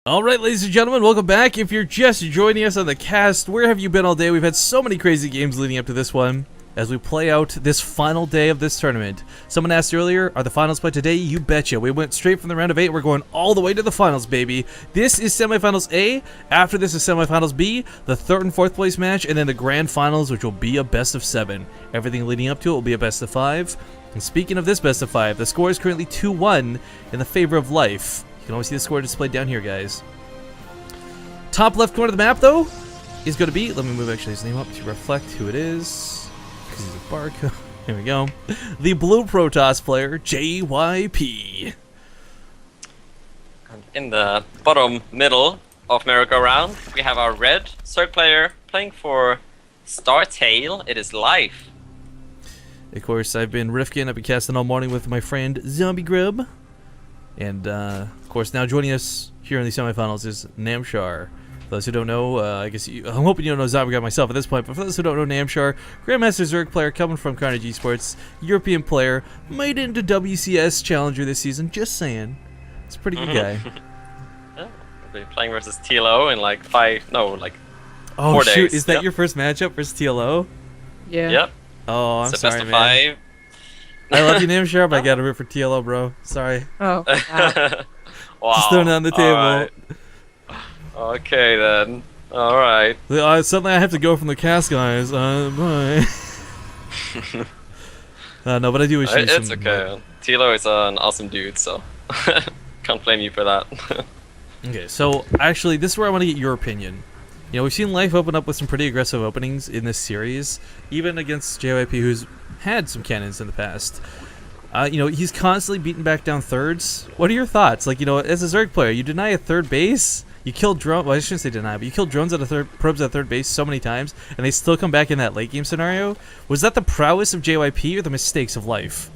Alright, ladies and gentlemen, welcome back. If you're just joining us on the cast, where have you been all day? We've had so many crazy games leading up to this one as we play out this final day of this tournament. Someone asked earlier, are the finals played today? You betcha. We went straight from the round of 8. We're going all the way to the finals, baby. This is semifinals A. After this is semifinals B, the third and fourth place match, and then the grand finals, which will be a best of 7. Everything leading up to it will be a best of 5. And speaking of this best of 5, the score is currently 2-1 in the favor of Life. You can always see the score displayed down here, guys. Top left corner of the map, though, is going to be... Let me move actually his name up to reflect who it is. Because he's a barcode. Here we go. The blue Protoss player, JYP. And in the bottom middle of merry-go-round, we have our red Zerg player playing for Startail. It is Life. Of course, I've been Rifkin. I've been casting all morning with my friend Zombie Grub. And, of course, now joining us here in the semifinals is NMrUUG. For those who don't know, I'm hoping you don't know Zombie Grub myself at this point, but for those who don't know NMrUUG, Grandmaster Zerg player coming from Carnegie Sports, European player, made it into WCS Challenger this season, just saying. It's a pretty good guy. Yeah, we'll be playing versus TLO in like 4 Oh, shoot, days. Is that your first matchup versus TLO? Yeah. Yep. Oh, I'm it's sorry, best of man. 5. I love you, NMrUUG, but I gotta root for TLO, bro. Sorry. Oh, wow. Wow. Just throwing it on the table. Alright. Okay then. Alright. Suddenly I have to go from the cast, guys. Bye. No, but I do wish you It's some... okay. Tilo is an awesome dude, so can't blame you for that. Okay, so actually, this is where I want to get your opinion. You know, we've seen Life open up with some pretty aggressive openings in this series, even against JYP, who's had some cannons in the past. You know, he's constantly beaten back down thirds. What are your thoughts? Like, you know, as a Zerg player, you deny a third base, you kill drone. Well, I shouldn't say deny, but you kill drones at a probes at third base so many times, and they still come back in that late game scenario. Was that the prowess of JYP or the mistakes of Life?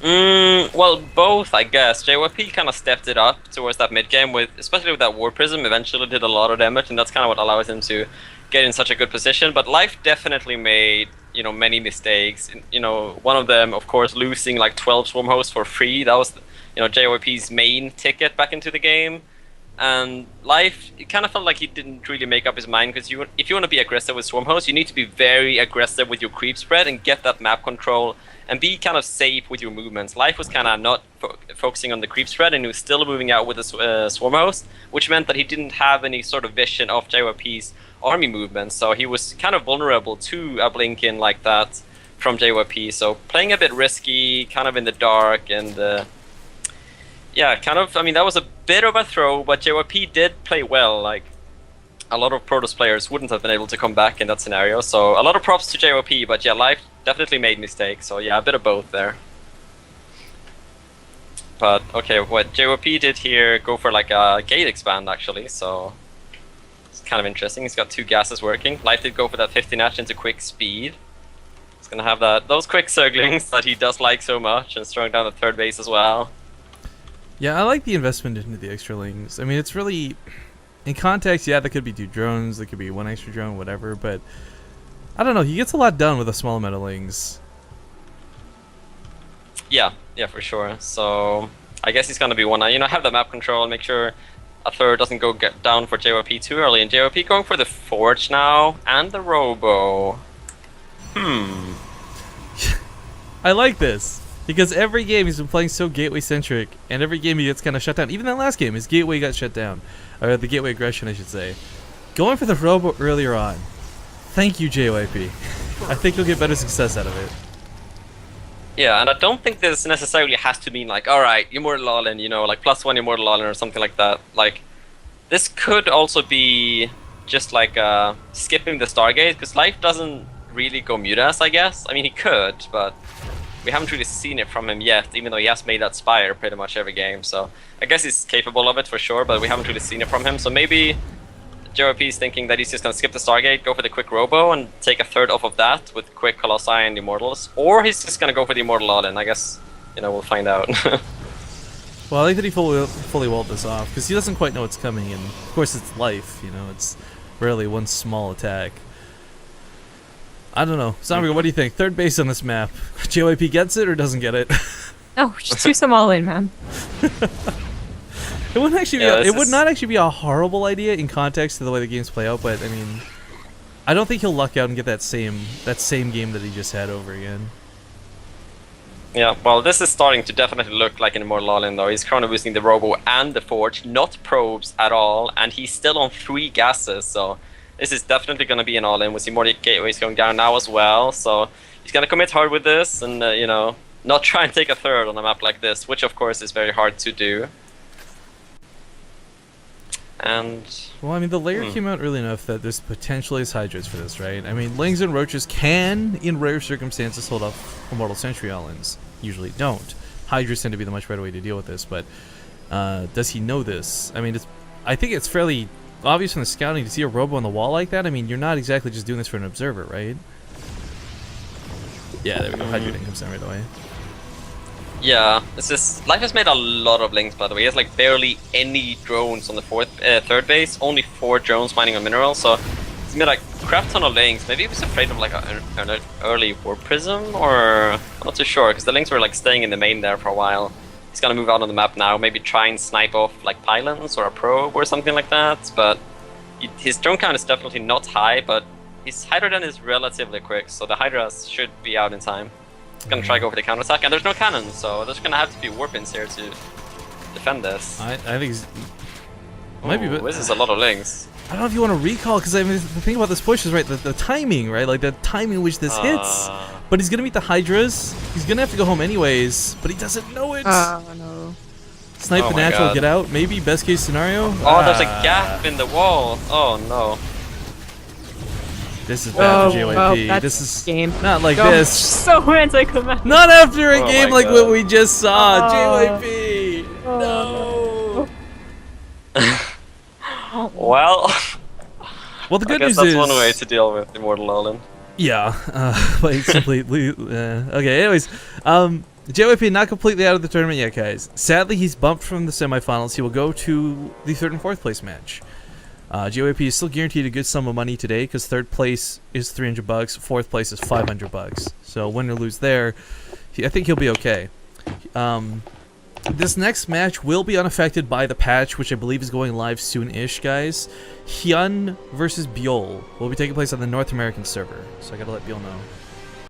Well, both, I guess. JYP kind of stepped it up towards that mid game, especially with that War Prism. Eventually, did a lot of damage, and that's kind of what allows him to get in such a good position. But Life definitely made, you know, many mistakes. You know, one of them, of course, losing like 12 swarm hosts for free. That was, you know, JYP's main ticket back into the game. And Life, it kind of felt like he didn't really make up his mind, because if you want to be aggressive with swarm hosts, you need to be very aggressive with your creep spread and get that map control and be kind of safe with your movements. Life was kind of not focusing on the creep spread, and he was still moving out with the swarm host, which meant that he didn't have any sort of vision of JYP's army movements, so he was kind of vulnerable to a blink-in like that from JYP. So playing a bit risky, kind of in the dark, and yeah, kind of, I mean, that was a bit of a throw, but JYP did play well. Like, a lot of Protoss players wouldn't have been able to come back in that scenario, so a lot of props to JYP, but yeah, Life definitely made mistakes, so yeah, a bit of both there. But, okay, what JYP did here, go for like a gate expand actually, so it's kind of interesting. He's got 2 gases working. Life did go for that 50 natch into quick speed. He's gonna have those quick circlings that he does like so much, and throwing down the third base as well. Yeah, I like the investment into the extra lings. I mean, it's really... In context, yeah, that could be 2 drones, that could be 1 extra drone, whatever, but... I don't know, he gets a lot done with a small amount of lings. Yeah, for sure. So, I guess he's gonna be one, you know, have the map control, make sure a third doesn't get down for JYP too early, and JYP going for the Forge now, and the Robo. I like this, because every game he's been playing so gateway-centric, and every game he gets kind of shut down. Even that last game, his gateway got shut down. Or the gateway aggression, I should say. Going for the Robo earlier on. Thank you, JYP. I think you'll get better success out of it. Yeah, and I don't think this necessarily has to mean like, alright, Immortal All-In, you know, like +1 Immortal All-In or something like that. Like, this could also be just like skipping the Stargate, because Life doesn't really go Mutas, I guess. I mean, he could, but we haven't really seen it from him yet, even though he has made that Spire pretty much every game. So I guess he's capable of it for sure, but we haven't really seen it from him. So maybe JYP is thinking that he's just going to skip the Stargate, go for the quick Robo, and take a third off of that with quick Colossi and Immortals. Or he's just going to go for the Immortal All-In. I guess, you know, we'll find out. Well, I like that he fully walled this off, because he doesn't quite know what's coming, and of course it's Life, you know, it's rarely one small attack. I don't know. Zombie, what do you think? Third base on this map. JYP gets it or doesn't get it? No, just do some all in, man. It wouldn't actually Yeah, be. It would not actually be a horrible idea in context to the way the games play out. But I mean, I don't think he'll luck out and get that same game that he just had over again. Yeah, well, this is starting to definitely look like an Immortal All-In, though. He's chrono boosting the Robo and the Forge, not probes at all, and he's still on 3 gases, so this is definitely going to be an All-In. We see more gateways going down now as well, so he's going to commit hard with this and, you know, not try and take a third on a map like this, which, of course, is very hard to do. And... Well, I mean, the layer came out early enough that there's potentially Hydras for this, right? I mean, Lings and Roaches can, in rare circumstances, hold up Immortal Sentry All-Ins. Usually don't. Hydras tend to be the much better way to deal with this, but does he know this? I mean, I think it's fairly obvious from the scouting to see a Robo on the wall like that. I mean, you're not exactly just doing this for an observer, right? Yeah, there we go. Hydra comes down right away. Yeah, it's just Life has made a lot of links, by the way. He has like barely any drones on the third base, only 4 drones mining on minerals, so he's made like crap ton of links. Maybe he was afraid of like an early Warp Prism, or I'm not too sure, because the links were like staying in the main there for a while. He's gonna move out on the map now, maybe try and snipe off like pylons or a probe or something like that, but his drone count is definitely not high, but his Hydra Den is relatively quick, so the Hydras should be out in time. He's gonna try to go for the counterattack, and there's no cannon, so there's gonna have to be warp-ins here to defend this. I think he's... Might be, but this is a lot of links. I don't know if you want to recall, because I mean, the thing about this push is, right, the timing, right? Like, the timing in which this hits. But he's gonna meet the Hydras. He's gonna have to go home anyways, but he doesn't know it. No. Snipe the natural, God. Get out. Maybe best case scenario. Oh, there's a gap in the wall. Oh no. This is bad for JYP. Well, that's this is game. not like Oh, this. So anticlimactic. Not after a Oh game my like God. what we just saw. Oh. JYP. No. Well, Well, the I good guess news that's is one way to deal with Immortal All-In. yeah, but it's completely okay. Anyways, JYP not completely out of the tournament yet, guys. Sadly, he's bumped from the semifinals. He will go to the 3rd and 4th place match. JYP is still guaranteed a good sum of money today because 3rd place is $300, 4th place is $500. So win or lose there, I think he'll be okay. This next match will be unaffected by the patch, which I believe is going live soon-ish, guys. Hyun versus Byul will be taking place on the North American server, so I gotta let Byul know.